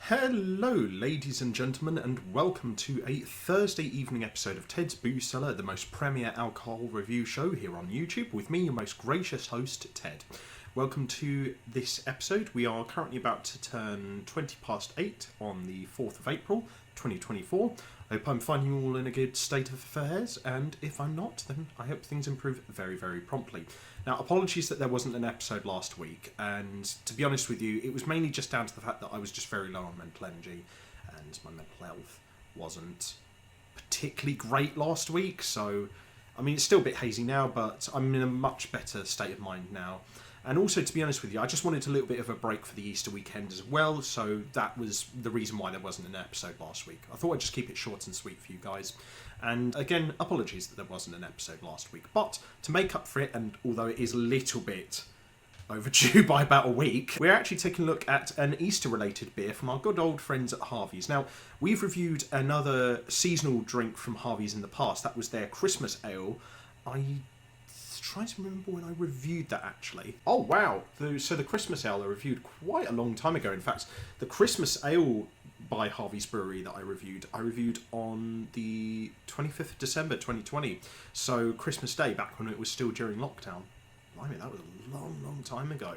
Hello, ladies and gentlemen, and welcome to a Thursday evening episode of Ted's Booze Cellar, the most premier alcohol review show here on YouTube, with me, your most gracious host, Ted. Welcome to this episode. We are currently about to turn 20 past 8 on the 4th of April, 2024. I hope I'm finding you all in a good state of affairs, and if I'm not, then I hope things improve very, very promptly. Now, apologies that there wasn't an episode last week, and to be honest with you, it was mainly just down to the fact that I was just very low on mental energy, and my mental health wasn't particularly great last week, so, I mean, it's still a bit hazy now, but I'm in a much better state of mind now. And also, to be honest with you, I just wanted a little bit of a break for the Easter weekend as well, so that was the reason why there wasn't an episode last week. I thought I'd just keep it short and sweet for you guys. And again, apologies that there wasn't an episode last week. But to make up for it, and although it is a little bit overdue by about a week, we're actually taking a look at an Easter-related beer from our good old friends at Harvey's. Now, we've reviewed another seasonal drink from Harvey's in the past. That was their Christmas Ale. Trying to remember when I reviewed that actually. Oh wow, so the Christmas Ale I reviewed quite a long time ago. In fact, the Christmas Ale by Harvey's Brewery that I reviewed on the 25th of December 2020. So Christmas Day, back when it was still during lockdown. I mean, that was a long time ago.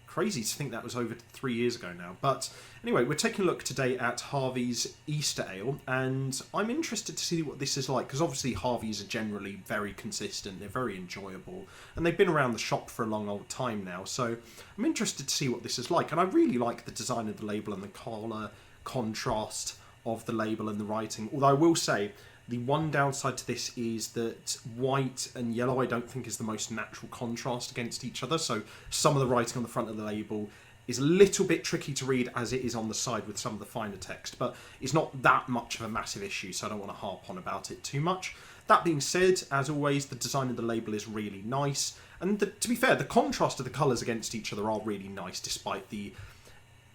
Crazy to think that was over 3 years ago now. But anyway, we're taking a look today at Harvey's Easter Ale, and I'm interested to see what this is like, because obviously Harvey's are generally very consistent, they're very enjoyable, and they've been around the shop for a long old time now, so I'm interested to see what this is like. And I really like the design of the label and the colour contrast of the label and the writing, although I will say the one downside to this is that white and yellow I don't think is the most natural contrast against each other, so some of the writing on the front of the label is a little bit tricky to read as it is on the side with some of the finer text, but it's not that much of a massive issue, so I don't want to harp on about it too much. That being said, as always, the design of the label is really nice, and to be fair, the contrast of the colours against each other are really nice, despite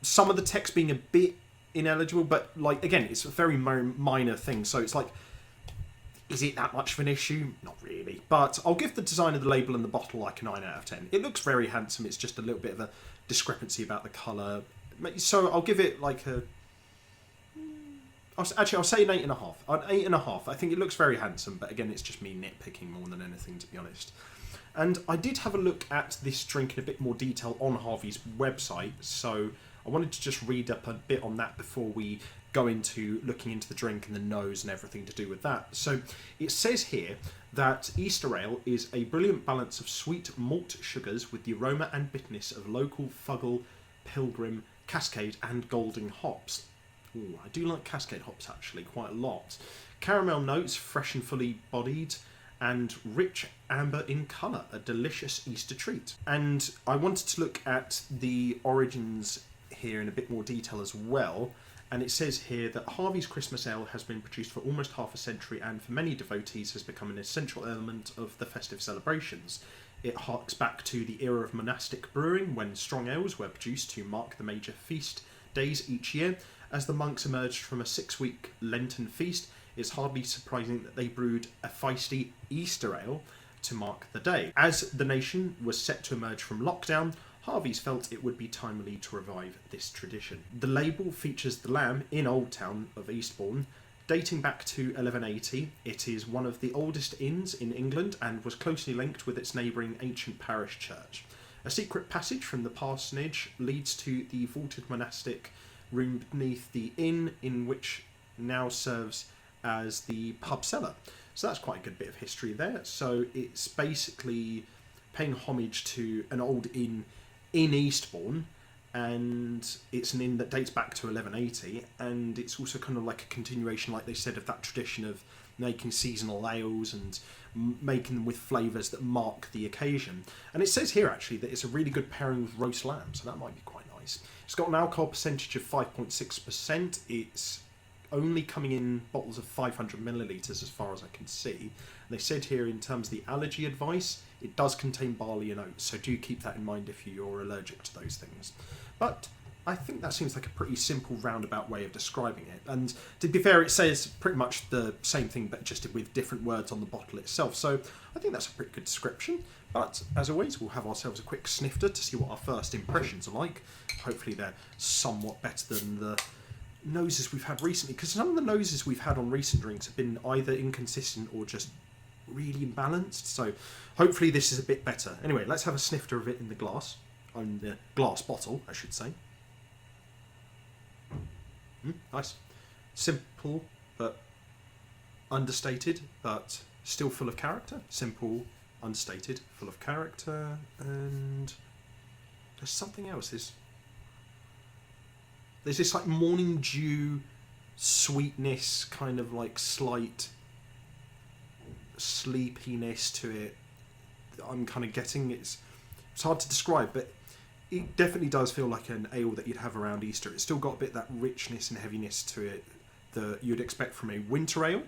some of the text being a bit ineligible, but like again, it's a very minor thing, so it's like, is it that much of an issue? Not really. But I'll give the design of the label and the bottle like a 9 out of 10. It looks very handsome. It's just a little bit of a discrepancy about the colour. So I'll give it like a... I'll say an 8.5. An 8.5. I think it looks very handsome, but again, it's just me nitpicking more than anything, to be honest. And I did have a look at this drink in a bit more detail on Harvey's website, so I wanted to just read up a bit on that before we go into looking into the drink and the nose and everything to do with that. So it says here that Easter Ale is a brilliant balance of sweet malt sugars with the aroma and bitterness of local Fuggle, Pilgrim, Cascade and Golden hops. Ooh, I do like Cascade hops actually quite a lot. Caramel notes, fresh and fully bodied, and rich amber in colour, a delicious Easter treat. And I wanted to look at the origins here in a bit more detail as well. And it says here that Harvey's Christmas Ale has been produced for almost half a century and for many devotees has become an essential element of the festive celebrations. It harks back to the era of monastic brewing when strong ales were produced to mark the major feast days each year. As the monks emerged from a 6-week Lenten feast, it's hardly surprising that they brewed a feisty Easter Ale to mark the day. As the nation was set to emerge from lockdown, Harvey's felt it would be timely to revive this tradition. The label features the Lamb in Old Town of Eastbourne, dating back to 1180. It is one of the oldest inns in England and was closely linked with its neighbouring ancient parish church. A secret passage from the parsonage leads to the vaulted monastic room beneath the inn, in which now serves as the pub Cellar. So that's quite a good bit of history there. So it's basically paying homage to an old inn in Eastbourne, and it's an inn that dates back to 1180, and it's also kind of like a continuation, like they said, of that tradition of making seasonal ales and making them with flavours that mark the occasion. And it says here actually that it's a really good pairing with roast lamb, so that might be quite nice. It's got an alcohol percentage of 5.6%. It's only coming in bottles of 500 millilitres as far as I can see. They said here in terms of the allergy advice, it does contain barley and oats, so do keep that in mind if you're allergic to those things. But I think that seems like a pretty simple roundabout way of describing it. And to be fair, it says pretty much the same thing, but just with different words on the bottle itself. So I think that's a pretty good description. But as always, we'll have ourselves a quick snifter to see what our first impressions are like. Hopefully they're somewhat better than the noses we've had recently, because some of the noses we've had on recent drinks have been either inconsistent or just really imbalanced. So hopefully this is a bit better. Anyway, let's have a snifter of it in the glass. On the glass bottle, I should say. Nice. Simple, but understated, but still full of character. Simple, understated, full of character, and there's something else. There's this like morning dew sweetness, kind of like slight sleepiness to it. I'm kind of getting it's hard to describe, but it definitely does feel like an ale that you'd have around Easter. It's still got a bit of that richness and heaviness to it that you'd expect from a winter ale,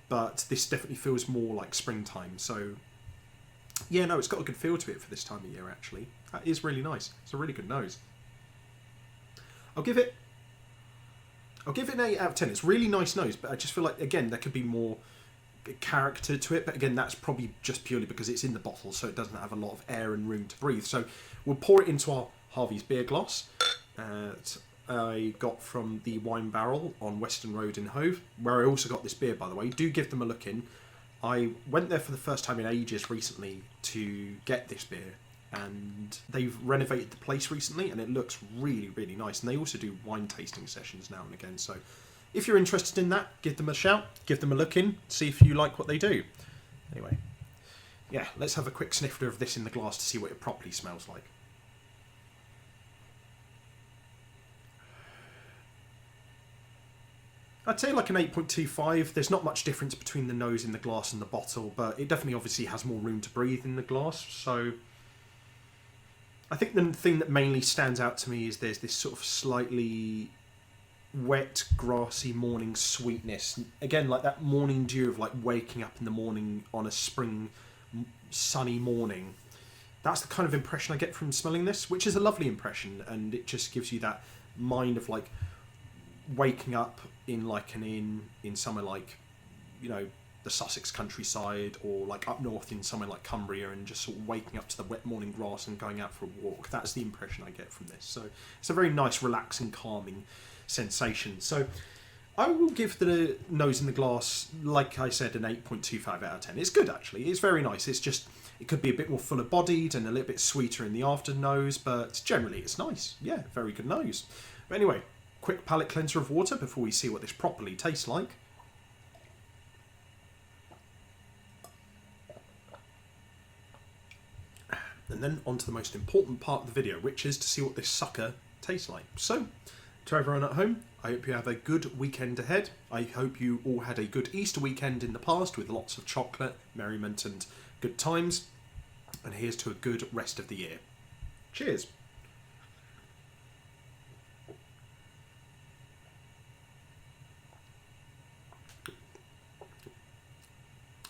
but this definitely feels more like springtime. So yeah, no, it's got a good feel to it for this time of year, actually. That is really nice. It's a really good nose. I'll give it an 8 out of 10. It's a really nice nose, but I just feel like, again, there could be more character to it, but again, that's probably just purely because it's in the bottle, so it doesn't have a lot of air and room to breathe. So we'll pour it into our Harvey's beer glass that I got from the Wine Barrel on Western Road in Hove, where I also got this beer, by the way. Do give them a look in. I went there for the first time in ages recently to get this beer, and they've renovated the place recently, and it looks really, really nice. And they also do wine tasting sessions now and again, so if you're interested in that, give them a shout, give them a look in, see if you like what they do. Anyway, yeah, let's have a quick snifter of this in the glass to see what it properly smells like. I'd say like an 8.25. There's not much difference between the nose in the glass and the bottle, but it definitely obviously has more room to breathe in the glass. So I think the thing that mainly stands out to me is there's this sort of slightly wet, grassy morning sweetness. Again, like that morning dew of like waking up in the morning on a spring sunny morning. That's the kind of impression I get from smelling this, which is a lovely impression, and it just gives you that mind of like waking up in like an inn in somewhere like, you know, the Sussex countryside, or like up north in somewhere like Cumbria, and just sort of waking up to the wet morning grass and going out for a walk. That's the impression I get from this. So it's a very nice, relaxing, calming sensation. So I will give the nose in the glass, like I said, an 8.25 out of 10. It's good, actually. It's very nice. It's just, it could be a bit more fuller bodied and a little bit sweeter in the after nose, but generally it's nice. Yeah, very good nose. But anyway, quick palate cleanser of water before we see what this properly tastes like. And then on to the most important part of the video, which is to see what this sucker tastes like. So, to everyone at home, I hope you have a good weekend ahead. I hope you all had a good Easter weekend in the past with lots of chocolate, merriment and good times. And here's to a good rest of the year. Cheers.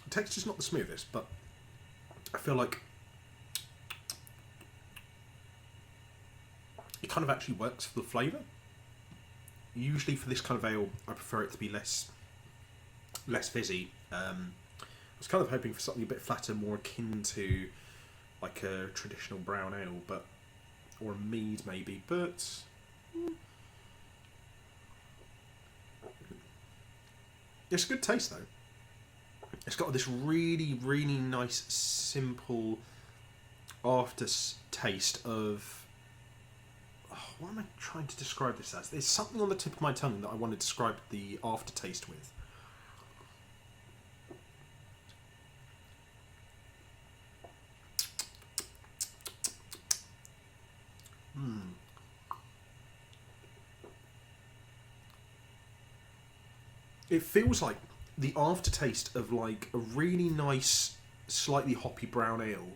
The texture's not the smoothest, but I feel like it kind of actually works for the flavour. Usually for this kind of ale, I prefer it to be less fizzy. I was kind of hoping for something a bit flatter, more akin to like a traditional brown ale, but or a mead maybe. But it's a good taste though. It's got this really, really nice, simple aftertaste of. What am I trying to describe this as? There's something on the tip of my tongue that I want to describe the aftertaste with. It feels like the aftertaste of like a really nice, slightly hoppy brown ale,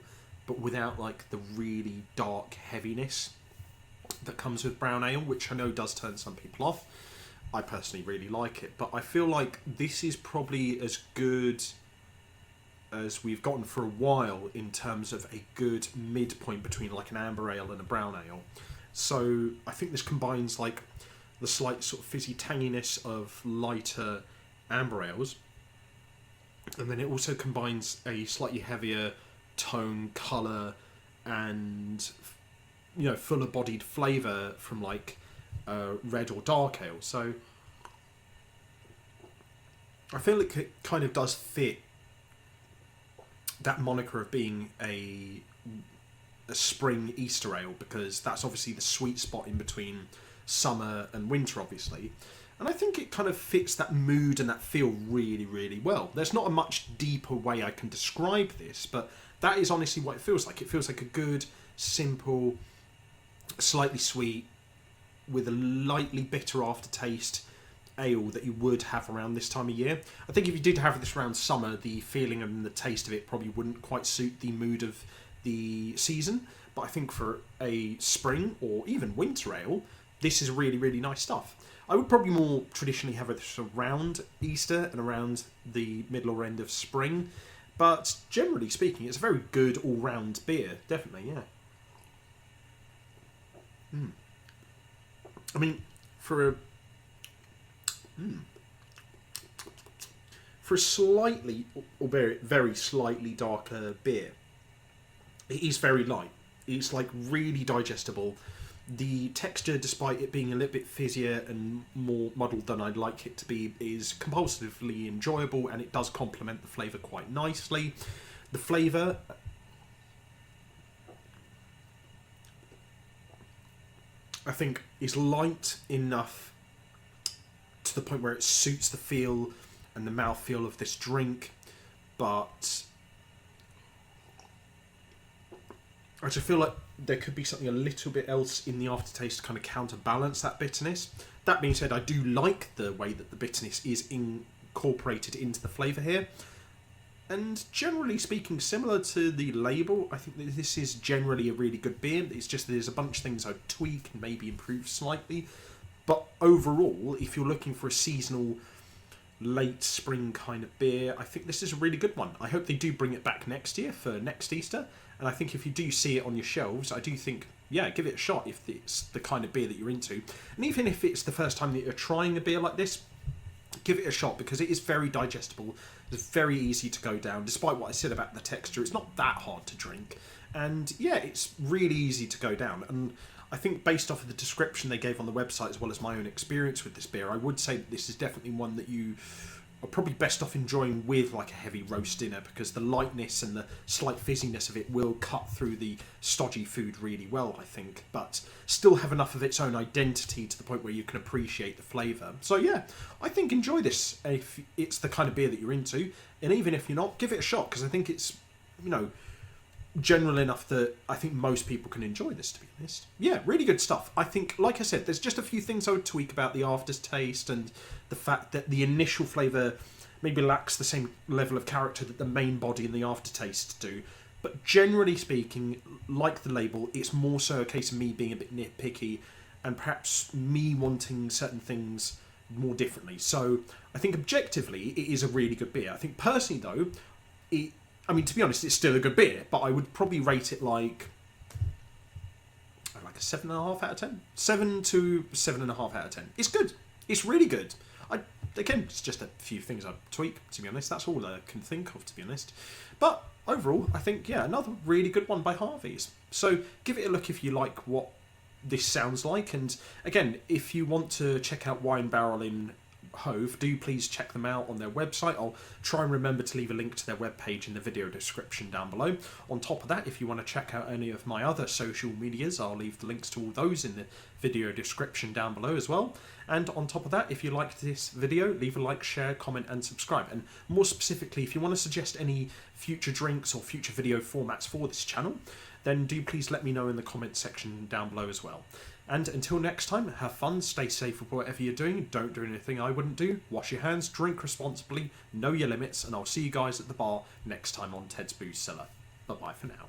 but without like the really dark heaviness that comes with brown ale, which I know does turn some people off. I personally really like it, but I feel like this is probably as good as we've gotten for a while in terms of a good midpoint between like an amber ale and a brown ale. So I think this combines like the slight sort of fizzy tanginess of lighter amber ales, and then it also combines a slightly heavier tone, colour, and fuller bodied flavour from like red or dark ale. So I feel like it kind of does fit that moniker of being a spring Easter ale, because that's obviously the sweet spot in between summer and winter, obviously. And I think it kind of fits that mood and that feel really, really well. There's not a much deeper way I can describe this, but that is honestly what it feels like. It feels like a good, simple, slightly sweet, with a lightly bitter aftertaste ale that you would have around this time of year. I think if you did have this around summer, the feeling and the taste of it probably wouldn't quite suit the mood of the season. But I think for a spring or even winter ale, this is really, really nice stuff. I would probably more traditionally have this around Easter and around the middle or end of spring. But generally speaking, it's a very good all-round beer. Definitely, yeah. I mean, for a slightly, or very slightly darker beer, it is very light. It's like really digestible. The texture, despite it being a little bit fizzier and more muddled than I'd like it to be, is compulsively enjoyable, and it does complement the flavour quite nicely. The flavour, I think, is light enough to the point where it suits the feel and the mouthfeel of this drink, but I just feel like there could be something a little bit else in the aftertaste to kind of counterbalance that bitterness. That being said, I do like the way that the bitterness is incorporated into the flavour here. And generally speaking, similar to the label, I think that this is generally a really good beer. It's just there's a bunch of things I'd tweak and maybe improve slightly. But overall, if you're looking for a seasonal, late spring kind of beer, I think this is a really good one. I hope they do bring it back next year for next Easter. And I think if you do see it on your shelves, I do think, yeah, give it a shot if it's the kind of beer that you're into. And even if it's the first time that you're trying a beer like this, give it a shot, because it is very digestible. It's very easy to go down. Despite what I said about the texture, it's not that hard to drink. And yeah, it's really easy to go down. And I think based off of the description they gave on the website, as well as my own experience with this beer, I would say that this is definitely one that you are probably best off enjoying with like a heavy roast dinner, because the lightness and the slight fizziness of it will cut through the stodgy food really well, I think, but still have enough of its own identity to the point where you can appreciate the flavour. So yeah, I think enjoy this if it's the kind of beer that you're into, and even if you're not, give it a shot, because I think it's, general enough that I think most people can enjoy this, to be honest. Yeah, really good stuff. I think, like I said, there's just a few things I would tweak about the aftertaste and the fact that the initial flavour maybe lacks the same level of character that the main body and the aftertaste do. But generally speaking, like the label, it's more so a case of me being a bit nitpicky and perhaps me wanting certain things more differently. So I think objectively, it is a really good beer. I think personally, though, to be honest, it's still a good beer, but I would probably rate it like a 7.5 out of 10. 7 to 7.5 out of 10. It's good. It's really good. Again, it's just a few things I'd tweak, to be honest. That's all I can think of, to be honest. But overall, I think, yeah, another really good one by Harvey's. So give it a look if you like what this sounds like. And again, if you want to check out Wine Barrel in Hove, do please check them out on their website. I'll try and remember to leave a link to their webpage in the video description down below. On top of that, if you want to check out any of my other social medias, I'll leave the links to all those in the video description down below as well. And on top of that, if you liked this video, leave a like, share, comment and subscribe. And more specifically, if you want to suggest any future drinks or future video formats for this channel, then do please let me know in the comment section down below as well. And until next time, have fun, stay safe with whatever you're doing, don't do anything I wouldn't do, wash your hands, drink responsibly, know your limits, and I'll see you guys at the bar next time on Ted's Booze Cellar. Bye-bye for now.